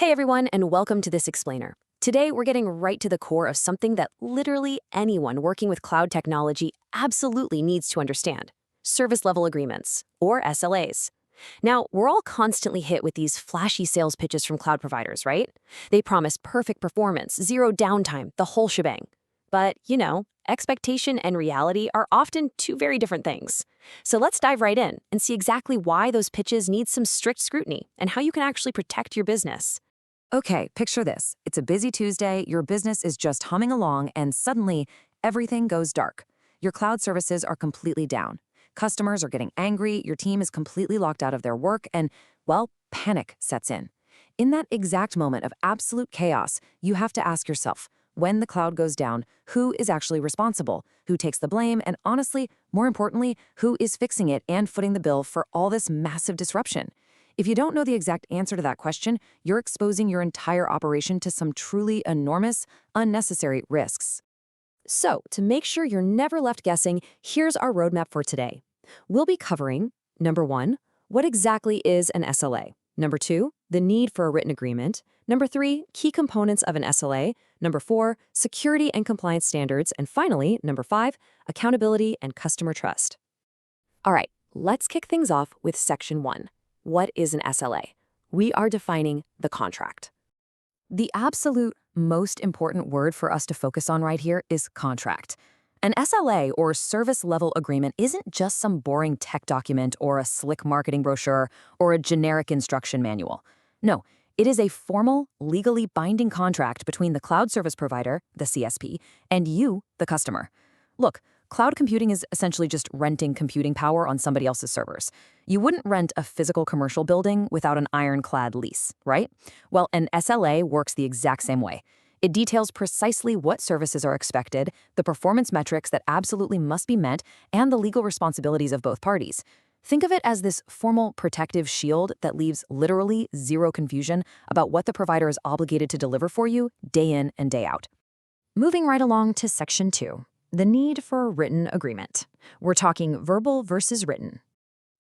Hey everyone, and welcome to this explainer. Today, we're getting right to the core of something that literally anyone working with cloud technology absolutely needs to understand: service level agreements, or SLAs. Now, we're all constantly hit with these flashy sales pitches from cloud providers, right? They promise perfect performance, zero downtime, the whole shebang. But, expectation and reality are often two very different things. So let's dive right in and see exactly why those pitches need some strict scrutiny and how you can actually protect your business. Okay, picture this. It's a busy Tuesday, your business is just humming along, and suddenly everything goes dark. Your cloud services are completely down. Customers are getting angry, your team is completely locked out of their work, and, well, panic sets in. In that exact moment of absolute chaos, you have to ask yourself, when the cloud goes down, who is actually responsible? Who takes the blame? And honestly, more importantly, who is fixing it and footing the bill for all this massive disruption? If you don't know the exact answer to that question, you're exposing your entire operation to some truly enormous, unnecessary risks. So, to make sure you're never left guessing, here's our roadmap for today. We'll be covering number 1, what exactly is an SLA? Number 2, the need for a written agreement. Number 3, key components of an SLA. Number 4, security and compliance standards. And finally, number 5, accountability and customer trust. All right, let's kick things off with section 1. What is an SLA? We are defining the contract. The absolute most important word for us to focus on right here is contract. An SLA, or service level agreement, isn't just some boring tech document or a slick marketing brochure or a generic instruction manual. No, it is a formal, legally binding contract between the cloud service provider, the CSP, and you, the customer. Look, cloud computing is essentially just renting computing power on somebody else's servers. You wouldn't rent a physical commercial building without an ironclad lease, right? Well, an SLA works the exact same way. It details precisely what services are expected, the performance metrics that absolutely must be met, and the legal responsibilities of both parties. Think of it as this formal protective shield that leaves literally zero confusion about what the provider is obligated to deliver for you day in and day out. Moving right along to section 2. The need for a written agreement. We're talking verbal versus written.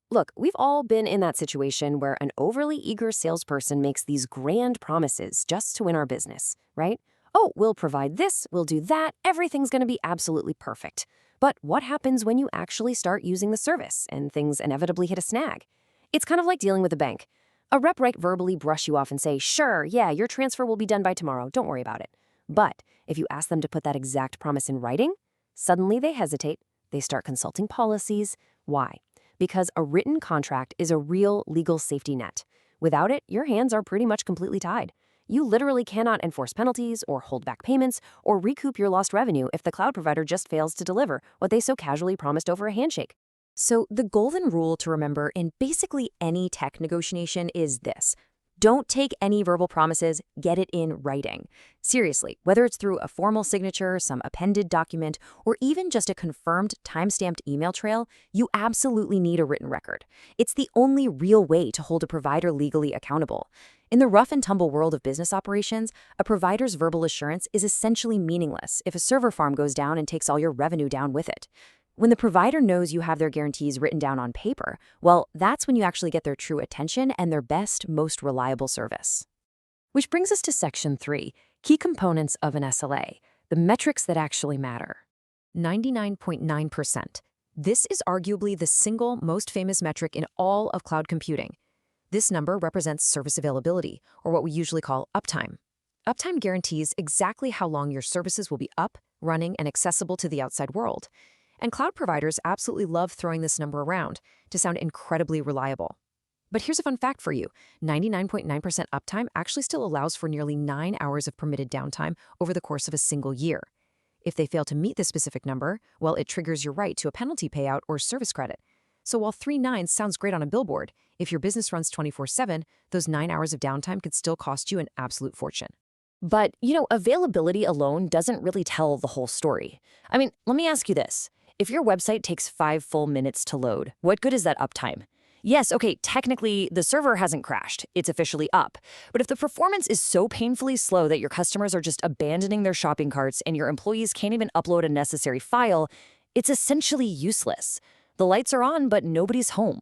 Look, we've all been in that situation where an overly eager salesperson makes these grand promises just to win our business, right? Oh, we'll provide this, we'll do that, everything's going to be absolutely perfect. But what happens when you actually start using the service and things inevitably hit a snag? It's kind of like dealing with a bank. A rep might verbally brush you off and say, sure, yeah, your transfer will be done by tomorrow, don't worry about it. But if you ask them to put that exact promise in writing, suddenly they hesitate, they start consulting policies. Why? Because a written contract is a real legal safety net. Without it, your hands are pretty much completely tied. You literally cannot enforce penalties or hold back payments or recoup your lost revenue if the cloud provider just fails to deliver what they so casually promised over a handshake. So the golden rule to remember in basically any tech negotiation is this: don't take any verbal promises, get it in writing. Seriously, whether it's through a formal signature, some appended document, or even just a confirmed time-stamped email trail, you absolutely need a written record. It's the only real way to hold a provider legally accountable. In the rough and tumble world of business operations, a provider's verbal assurance is essentially meaningless if a server farm goes down and takes all your revenue down with it. When the provider knows you have their guarantees written down on paper, well, that's when you actually get their true attention and their best, most reliable service. Which brings us to section 3, key components of an SLA, the metrics that actually matter. 99.9%. This is arguably the single most famous metric in all of cloud computing. This number represents service availability, or what we usually call uptime. Uptime guarantees exactly how long your services will be up, running, and accessible to the outside world. And cloud providers absolutely love throwing this number around to sound incredibly reliable. But here's a fun fact for you. 99.9% uptime actually still allows for nearly 9 hours of permitted downtime over the course of a single year. If they fail to meet this specific number, well, it triggers your right to a penalty payout or service credit. So while 3 nines sounds great on a billboard, if your business runs 24/7, those 9 hours of downtime could still cost you an absolute fortune. But, availability alone doesn't really tell the whole story. I mean, let me ask you this. If your website takes 5 full minutes to load, what good is that uptime? Yes, okay, technically, the server hasn't crashed. It's officially up. But if the performance is so painfully slow that your customers are just abandoning their shopping carts and your employees can't even upload a necessary file, it's essentially useless. The lights are on, but nobody's home.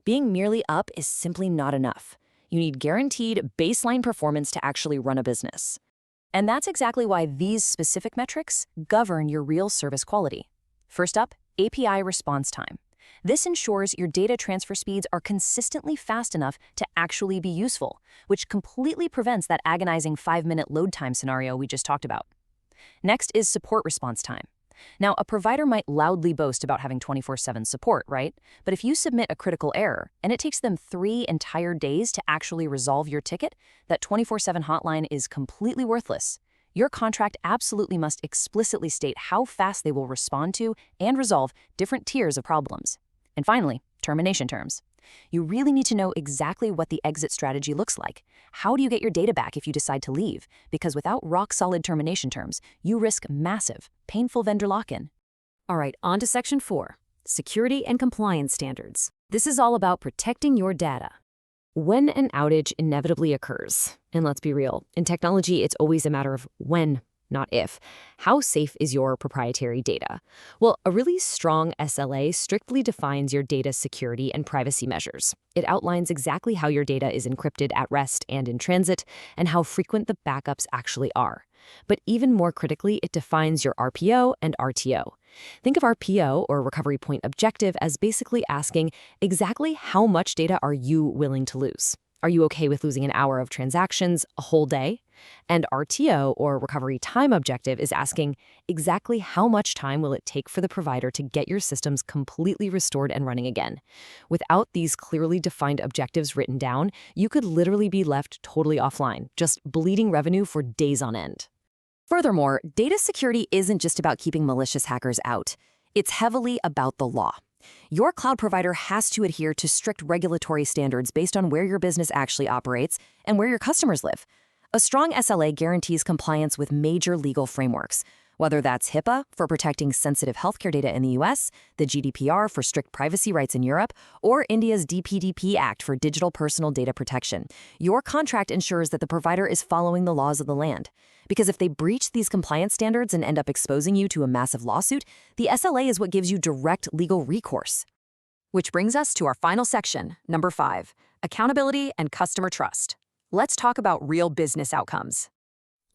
Being merely up is simply not enough. You need guaranteed baseline performance to actually run a business. And that's exactly why these specific metrics govern your real service quality. First up, API response time. This ensures your data transfer speeds are consistently fast enough to actually be useful, which completely prevents that agonizing 5-minute load time scenario we just talked about. Next is support response time. Now, a provider might loudly boast about having 24/7 support, right? But if you submit a critical error and it takes them 3 entire days to actually resolve your ticket, that 24/7 hotline is completely worthless. Your contract absolutely must explicitly state how fast they will respond to and resolve different tiers of problems. And finally, termination terms. You really need to know exactly what the exit strategy looks like. How do you get your data back if you decide to leave? Because without rock-solid termination terms, you risk massive, painful vendor lock-in. All right, on to Section 4, Security and Compliance Standards. This is all about protecting your data. When an outage inevitably occurs, and let's be real, in technology, it's always a matter of when, not if. How safe is your proprietary data? Well, a really strong SLA strictly defines your data security and privacy measures. It outlines exactly how your data is encrypted at rest and in transit, and how frequent the backups actually are. But even more critically, it defines your RPO and RTO. Think of RPO, or Recovery Point Objective, as basically asking exactly how much data are you willing to lose? Are you okay with losing an hour of transactions, a whole day? And RTO, or Recovery Time Objective, is asking exactly how much time will it take for the provider to get your systems completely restored and running again. Without these clearly defined objectives written down, you could literally be left totally offline, just bleeding revenue for days on end. Furthermore, data security isn't just about keeping malicious hackers out. It's heavily about the law. Your cloud provider has to adhere to strict regulatory standards based on where your business actually operates and where your customers live. A strong SLA guarantees compliance with major legal frameworks, whether that's HIPAA for protecting sensitive healthcare data in the US, the GDPR for strict privacy rights in Europe, or India's DPDP Act for digital personal data protection. Your contract ensures that the provider is following the laws of the land. Because if they breach these compliance standards and end up exposing you to a massive lawsuit, the SLA is what gives you direct legal recourse. Which brings us to our final section, number 5, accountability and customer trust. Let's talk about real business outcomes.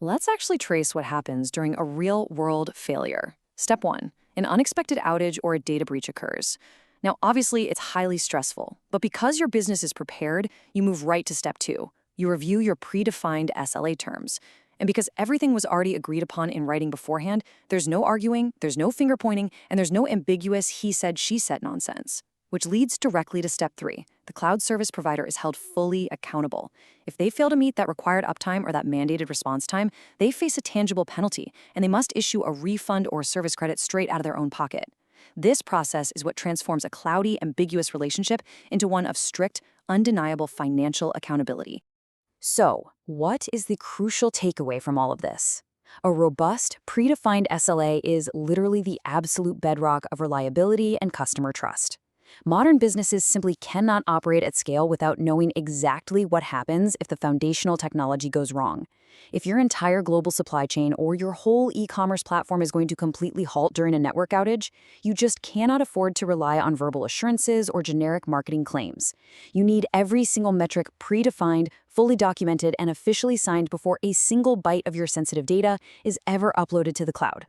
Let's actually trace what happens during a real-world failure. Step 1, an unexpected outage or a data breach occurs. Now, obviously, it's highly stressful, but because your business is prepared, you move right to Step 2. You review your predefined SLA terms. And because everything was already agreed upon in writing beforehand, there's no arguing, there's no finger pointing, and there's no ambiguous he said, she said nonsense. Which leads directly to Step 3. The cloud service provider is held fully accountable. If they fail to meet that required uptime or that mandated response time, they face a tangible penalty, and they must issue a refund or service credit straight out of their own pocket. This process is what transforms a cloudy, ambiguous relationship into one of strict, undeniable financial accountability. So, what is the crucial takeaway from all of this? A robust, predefined SLA is literally the absolute bedrock of reliability and customer trust. Modern businesses simply cannot operate at scale without knowing exactly what happens if the foundational technology goes wrong. If your entire global supply chain or your whole e-commerce platform is going to completely halt during a network outage, you just cannot afford to rely on verbal assurances or generic marketing claims. You need every single metric predefined, fully documented, and officially signed before a single byte of your sensitive data is ever uploaded to the cloud.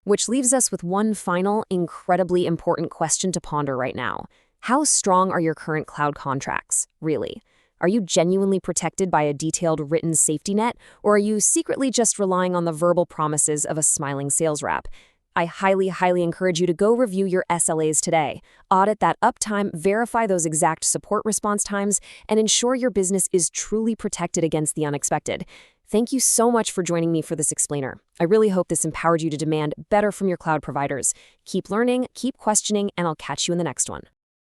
Which leaves us with one final, incredibly important question to ponder right now. How strong are your current cloud contracts, really? Are you genuinely protected by a detailed written safety net, or are you secretly just relying on the verbal promises of a smiling sales rep? I highly, highly encourage you to go review your SLAs today. Audit that uptime, verify those exact support response times, and ensure your business is truly protected against the unexpected. Thank you so much for joining me for this explainer. I really hope this empowered you to demand better from your cloud providers. Keep learning, keep questioning, and I'll catch you in the next one.